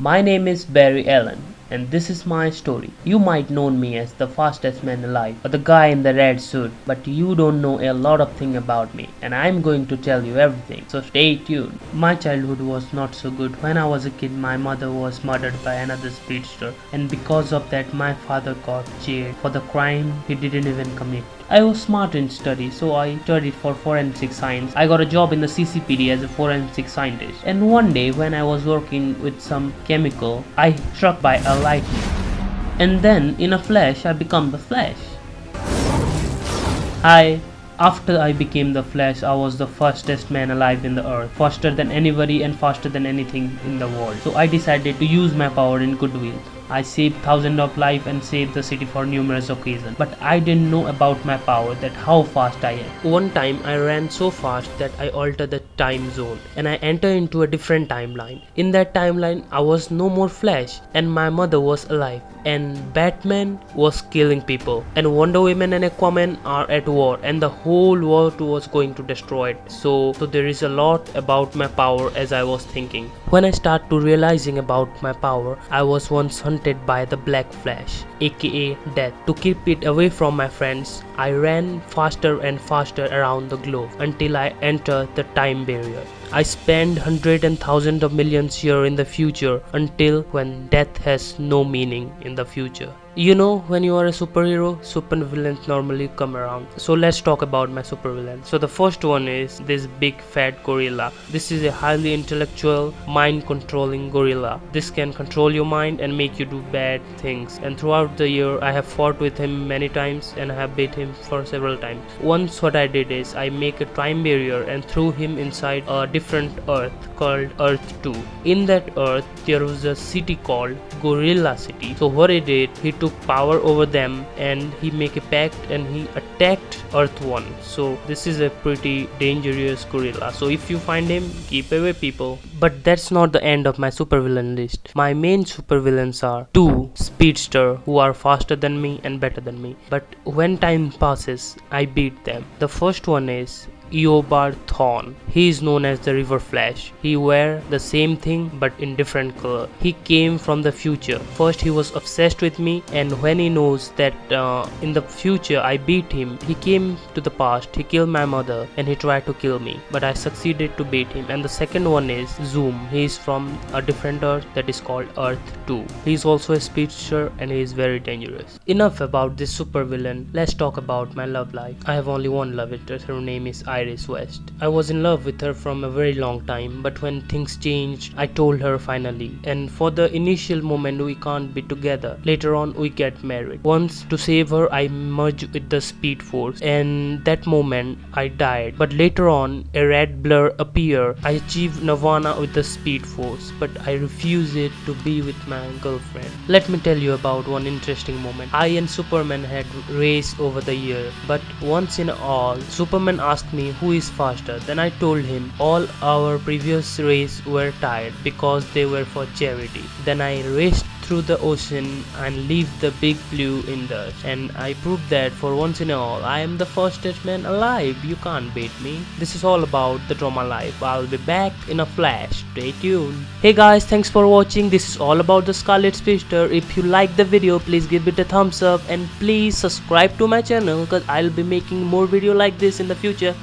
My name is Barry Allen, and this is my story. You might know me as the fastest man alive or the guy in the red suit, but you don't know a lot of things about me, and I'm going to tell you everything, so stay tuned. My childhood was not so good. When I was a kid, my mother was murdered by another speedster, and because of that, my father got jailed for the crime he didn't even commit. I was smart in study, so I studied for forensic science. I got a job in the CCPD as a forensic scientist. And one day when I was working with some chemical, I struck by a lightning. And then in a flash, I become the Flash. After I became the Flash, I was the fastest man alive in the earth, faster than anybody and faster than anything in the world. So I decided to use my power in goodwill. I saved thousands of lives and saved the city for numerous occasions. But I didn't know about my power, that how fast I am. One time I ran so fast that I altered the time zone and I entered into a different timeline. In that timeline I was no more Flash and my mother was alive and Batman was killing people and Wonder Woman and Aquaman are at war and the whole world was going to destroy it. So there is a lot about my power as I was thinking. When I start to realizing about my power, I was once hunted by the Black Flash, aka Death. To keep it away from my friends, I ran faster and faster around the globe until I entered the time barrier. I spent hundreds and thousands of millions years in the future until when death has no meaning in the future. You know, when you are a superhero, supervillains normally come around. So let's talk about my supervillains. So the first one is this big fat gorilla. This is a highly intellectual, mind-controlling gorilla. This can control your mind and make you do bad things. And throughout the year, I have fought with him many times and I have beat him for several times. Once what I did is I make a time barrier and threw him inside a different Earth called Earth 2. In that Earth, there was a city called Gorilla City. So what he did, he took power over them and he make a pact and he attacked Earth 1. So this is a pretty dangerous gorilla. So if you find him, keep away people. But that's not the end of my supervillain list. My main supervillains are two speedster who are faster than me and better than me. But when time passes, I beat them. The first one is Eobard Thawne. He is known as the River Flash. He wear the same thing but in different color. He came from the future. First he was obsessed with me and when he knows that in the future I beat him, he came to the past, he killed my mother and he tried to kill me. But I succeeded to beat him. And the second one is Zoom. He is from a different Earth that is called Earth 2. He is also a speedster and he is very dangerous. Enough about this supervillain. Let's talk about my love life. I have only one love interest. Her name is Iris West. I was in love with her from a very long time, but when things changed, I told her finally. And for the initial moment, we can't be together. Later on, we get married. Once, to save her, I merged with the Speed Force, and that moment, I died. But later on, a red blur appeared. I achieved Nirvana with the Speed Force, but I refused it to be with my girlfriend. Let me tell you about one interesting moment. I and Superman had raced over the year, but once in all, Superman asked me who is faster. Then I told him all our previous race were tied because they were for charity. Then I raced through the ocean and leave the big blue in dust, and I proved that for once in all I am the fastest man alive. You can't beat me. This is all about the drama life. I'll be back in a flash. Stay tuned. Hey guys, thanks for watching. This is all about the Scarlet Speedster. If you like the video, please give it a thumbs up and please subscribe to my channel because I'll be making more video like this in the future.